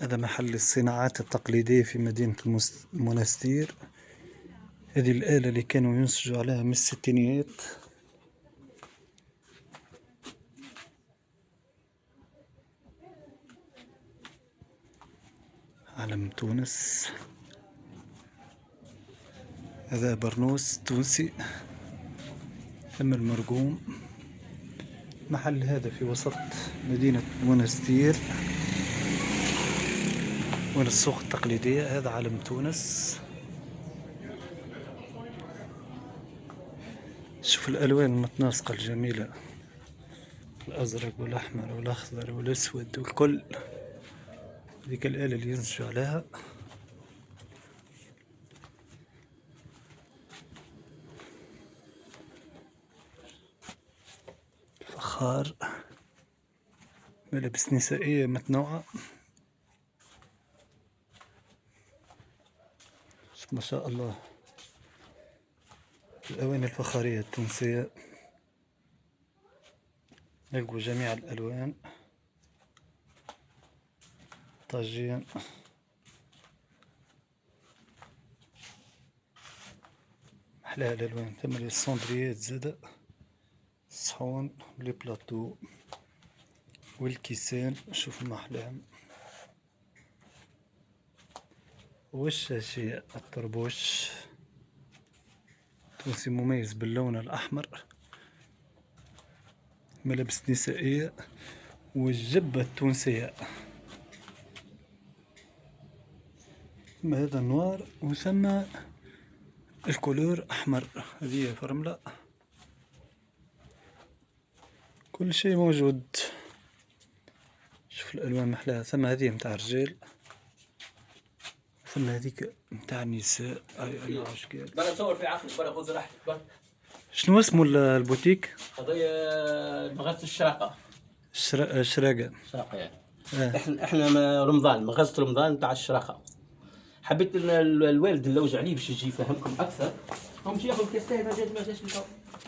هذا محل الصناعات التقليدية في مدينة المنستير. هذه الآلة اللي كانوا ينسجوا عليها من الستينيات. علم تونس. هذا برنوس تونسي. ثم المرقوم. محل هذا في وسط مدينة منستير وين السوق التقليدية. هذا علم تونس. شوف الألوان المتناسقة الجميلة، الأزرق والأحمر والأخضر والأسود والكل. ذيك الآلة اللي ينسجوا عليها. فخار. ملابس نسائية متنوعة. شوف ما شاء الله الأواني الفخارية التونسية. نلقوا جميع الألوان. طاجين. محلاها الألوان. ثم الصندريات زادا، الصحون لي بلاطو والكيسان. شوف محلاهم. والشاشية الطربوش تونسي مميز باللون الأحمر. ملابس نسائية والجبة التونسية. ثم هذا نوار وثم الكولور أحمر. هذه فرملة. كل شيء موجود. شوف الألوان محلاها. ثم هذه متاع الرجال، ثم هذيك متاع النساء. أي عشقال. بلا تصور في عقلك، بلا خذ راحتك. شنو اسمه البوتيك؟ قضية مغازة الشراقة. الشراقة. الشراقة يعني. احنا رمضان، مغازة رمضان تاع الشراقة. حبيت الوالد نلوج عليه باش يجي يفهمكم أكثر. هم يجي ياخذ كاستين ما جاش